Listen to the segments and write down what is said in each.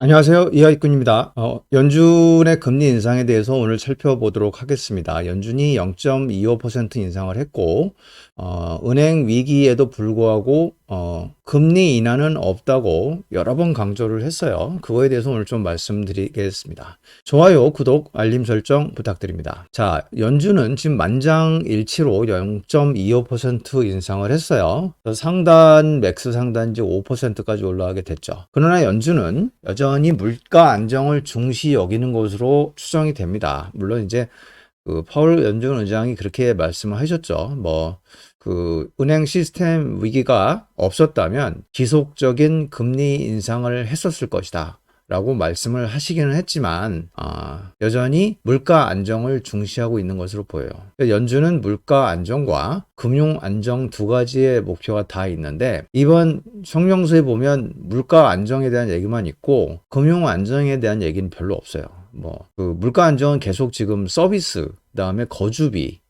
안녕하세요. 이하이꾼입니다. 연준의 금리 인상에 대해서 오늘 살펴보도록 하겠습니다. 연준이 0.25% 인상을 했고, 은행 위기에도 불구하고, 금리 인하는 없다고 여러 번 강조를 했어요. 그거에 대해서 오늘 좀 말씀드리겠습니다. 좋아요, 구독, 알림 설정 부탁드립니다. 자, 연준은 지금 만장일치로 0.25% 인상을 했어요. 상단, 맥스 상단지 5%까지 올라가게 됐죠. 그러나 연준은 여전히 물가 안정을 중시 여기는 것으로 추정이 됩니다. 물론 이제 그 파월 연준 의장이 그렇게 말씀을 하셨죠. 은행 시스템 위기가 없었다면 지속적인 금리 인상을 했었을 것이다 라고 말씀을 하시기는 했지만 여전히 물가 안정을 중시하고 있는 것으로 보여요. 연준은 물가 안정과 금융 안정 두 가지의 목표가 다 있는데, 이번 성명서에 보면 물가 안정에 대한 얘기만 있고 금융 안정에 대한 얘기는 별로 없어요. 물가 안정은 계속 지금 서비스, 그다음에 거주비,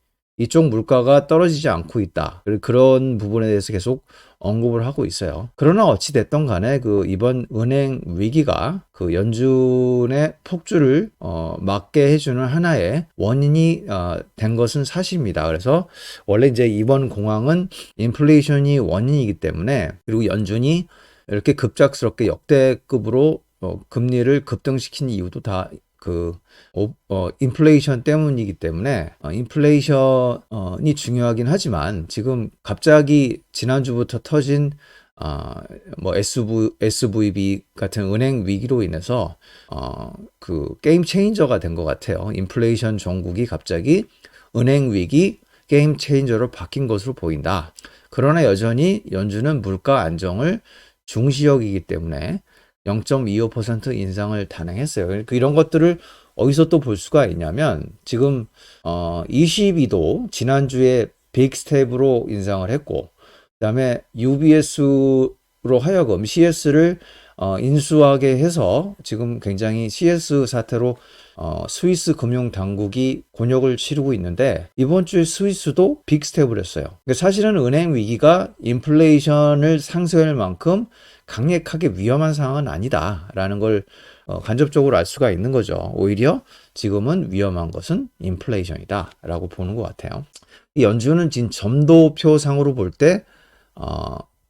이쪽 물가가 떨어지지 않고 있다. 그런 부분에 대해서 계속 언급을 하고 있어요. 그러나 어찌 됐던 간에 이번 은행 위기가 연준의 폭주를 막게 해주는 하나의 원인이 된 것은 사실입니다. 그래서 원래 이제 이번 공황은 인플레이션이 원인이기 때문에, 그리고 연준이 이렇게 급작스럽게 역대급으로 금리를 급등시킨 이유도 다 인플레이션 때문이기 때문에, 인플레이션이 중요하긴 하지만 지금 갑자기 지난주부터 터진 SVB 같은 은행 위기로 인해서 게임 체인저가 된 것 같아요. 인플레이션 종국이 갑자기 은행 위기 게임 체인저로 바뀐 것으로 보인다. 그러나 여전히 연준은 물가 안정을 중시 여기기 때문에 0.25% 인상을 단행했어요. 이런 것들을 어디서 또 볼 수가 있냐면, 지금 22도 지난주에 빅 스텝으로 인상을 했고, 그다음에 UBS로 하여금 CS를 인수하게 해서 지금 굉장히 CS 사태로 스위스 금융 당국이 곤욕을 치르고 있는데, 이번 주에 스위스도 빅 스텝을 했어요. 사실은 은행 위기가 인플레이션을 상쇄할 만큼 강력하게 위험한 상황은 아니다라는 걸 간접적으로 알 수가 있는 거죠. 오히려 지금은 위험한 것은 인플레이션이다라고 보는 것 같아요. 이 연준은 지금 점도표상으로 볼 때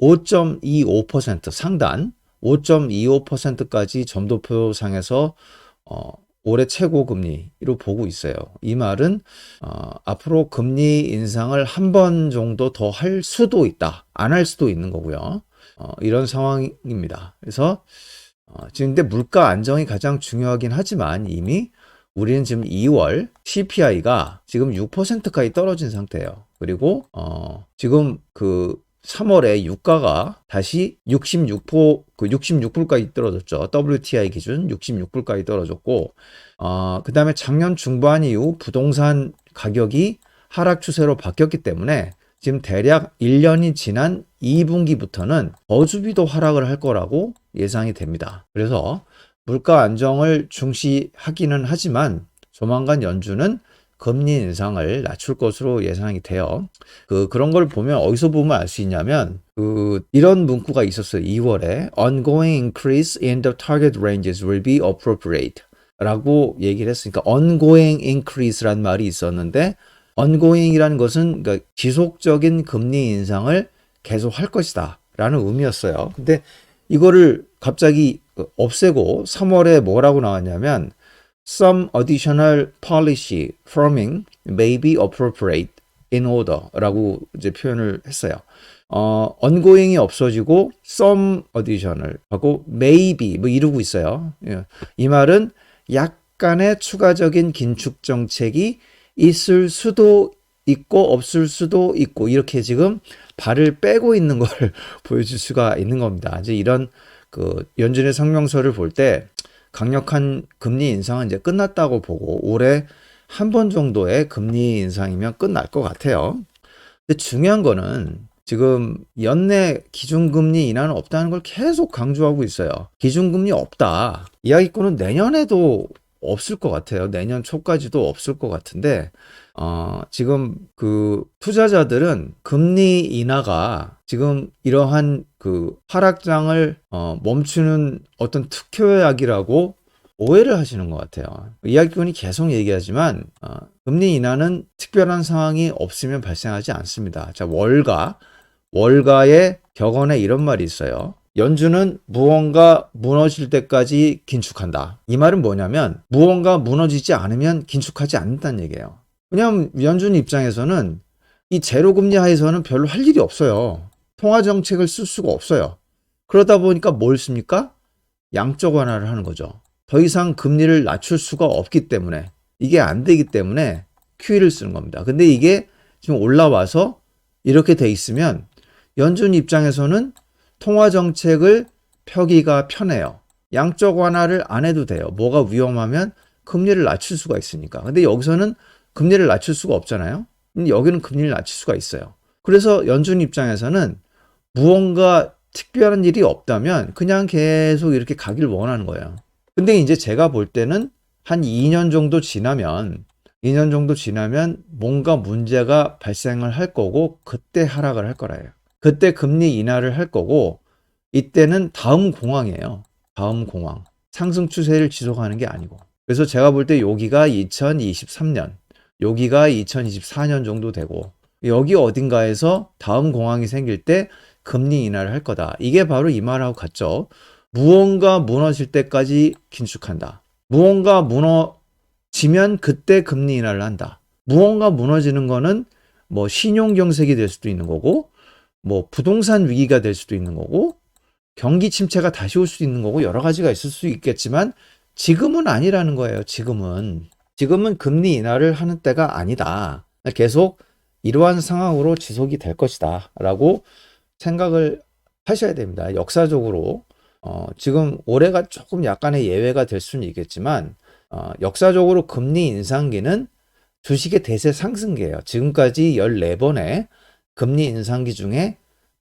5.25% 상단 5.25%까지 점도표상에서 올해 최고 금리로 보고 있어요. 이 말은 앞으로 금리 인상을 한 번 정도 더 할 수도 있다, 안 할 수도 있는 거고요. 이런 상황입니다. 그래서 지금 근데 물가 안정이 가장 중요하긴 하지만, 이미 우리는 지금 2월 CPI가 지금 6%까지 떨어진 상태예요. 그리고 지금 3월에 유가가 다시 66불까지 떨어졌죠. WTI 기준 66불까지 떨어졌고, 그 다음에 작년 중반 이후 부동산 가격이 하락 추세로 바뀌었기 때문에 지금 대략 1년이 지난 2분기부터는 거주비도 하락을 할 거라고 예상이 됩니다. 그래서 물가 안정을 중시하기는 하지만 조만간 연준은 금리 인상을 낮출 것으로 예상이 돼요. 그런 걸 보면, 어디서 보면 알 수 있냐면, 이런 문구가 있었어요. 2월에 ongoing increase in the target ranges will be appropriate 라고 얘기를 했으니까 ongoing increase라는 말이 있었는데, ongoing이라는 것은 그러니까 지속적인 금리 인상을 계속 할 것이다 라는 의미였어요. 근데 이거를 갑자기 없애고 3월에 뭐라고 나왔냐면, some additional policy firming may be appropriate in order 라고 이제 표현을 했어요. ongoing이 없어지고 some additional 하고 maybe 이러고 있어요. 이 말은 약간의 추가적인 긴축 정책이 있을 수도 있고 없을 수도 있고, 이렇게 지금 발을 빼고 있는 걸 보여줄 수가 있는 겁니다. 이제 이런 연준의 성명서를 볼 때 강력한 금리 인상은 이제 끝났다고 보고, 올해 한 번 정도의 금리 인상이면 끝날 것 같아요. 근데 중요한 거는 지금 연내 기준금리 인하는 없다는 걸 계속 강조하고 있어요. 기준금리 없다. 이야기권은 내년에도 없을 것 같아요. 내년 초까지도 없을 것 같은데, 지금 그 투자자들은 금리 인하가 지금 이러한 그 하락장을 멈추는 어떤 특효약이라고 오해를 하시는 것 같아요. 이야기꾼이 계속 얘기하지만 금리 인하는 특별한 상황이 없으면 발생하지 않습니다. 자, 월가의 격언에 이런 말이 있어요. 연준은 무언가 무너질 때까지 긴축한다. 이 말은 뭐냐면 무언가 무너지지 않으면 긴축하지 않는다는 얘기예요. 왜냐하면 연준 입장에서는 이 제로금리 하에서는 별로 할 일이 없어요. 통화정책을 쓸 수가 없어요. 그러다 보니까 뭘 씁니까? 양적 완화를 하는 거죠. 더 이상 금리를 낮출 수가 없기 때문에, 이게 안 되기 때문에 QE를 쓰는 겁니다. 근데 이게 지금 올라와서 이렇게 돼 있으면 연준 입장에서는 통화정책을 펴기가 편해요. 양적 완화를 안 해도 돼요. 뭐가 위험하면 금리를 낮출 수가 있으니까. 근데 여기서는 금리를 낮출 수가 없잖아요. 여기는 금리를 낮출 수가 있어요. 그래서 연준 입장에서는 무언가 특별한 일이 없다면 그냥 계속 이렇게 가길 원하는 거예요. 근데 이제 제가 볼 때는 한 2년 정도 지나면 뭔가 문제가 발생을 할 거고 그때 하락을 할 거라요. 그때 금리 인하를 할 거고 이때는 다음 공황이에요. 다음 공황. 상승 추세를 지속하는 게 아니고. 그래서 제가 볼 때 여기가 2023년, 여기가 2024년 정도 되고 여기 어딘가에서 다음 공황이 생길 때 금리 인하를 할 거다. 이게 바로 이 말하고 같죠. 무언가 무너질 때까지 긴축한다. 무언가 무너지면 그때 금리 인하를 한다. 무언가 무너지는 거는 뭐 신용경색이 될 수도 있는 거고 뭐 부동산 위기가 될 수도 있는 거고 경기 침체가 다시 올 수도 있는 거고 여러 가지가 있을 수 있겠지만 지금은 아니라는 거예요. 지금은 금리 인하를 하는 때가 아니다. 계속 이러한 상황으로 지속이 될 것이다 라고 생각을 하셔야 됩니다. 역사적으로 지금 올해가 조금 약간의 예외가 될 수는 있겠지만 역사적으로 금리 인상기는 주식의 대세 상승기예요. 지금까지 14번의 금리 인상기 중에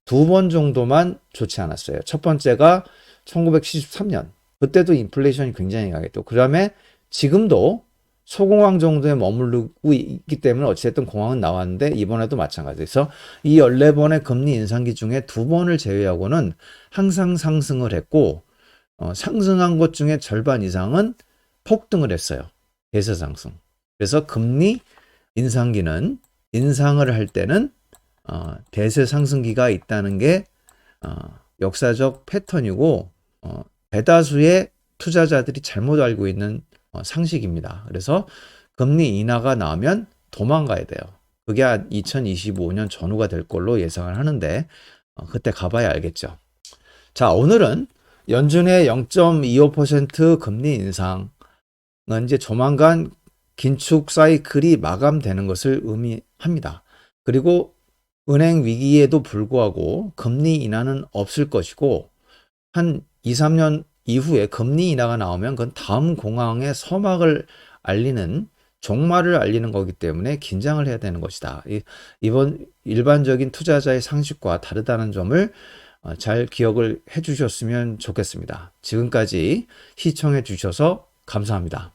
2번 정도만 좋지 않았어요. 첫 번째가 1973년. 그때도 인플레이션이 굉장히 강했고 그 다음에 지금도 소공황 정도에 머무르고 있기 때문에 어찌됐든 공황은 나왔는데 이번에도 마찬가지에서 이 14번의 금리 인상기 중에 2번을 제외하고는 항상 상승을 했고 상승한 것 중에 절반 이상은 폭등을 했어요. 대세 상승. 그래서 금리 인상기는 인상을 할 때는 대세 상승기가 있다는 게 역사적 패턴이고 대다수의 투자자들이 잘못 알고 있는 상식입니다. 그래서 금리 인하가 나오면 도망가야 돼요. 그게 2025년 전후가 될 걸로 예상을 하는데 그때 가봐야 알겠죠. 자, 오늘은 연준의 0.25% 금리 인상은 이제 조만간 긴축 사이클이 마감되는 것을 의미합니다. 그리고 은행 위기에도 불구하고 금리 인하는 없을 것이고 한 2, 3년 이후에 금리 인하가 나오면 그건 다음 공황의 서막을 알리는 종말을 알리는 거기 때문에 긴장을 해야 되는 것이다. 이번 일반적인 투자자의 상식과 다르다는 점을 잘 기억을 해 주셨으면 좋겠습니다. 지금까지 시청해 주셔서 감사합니다.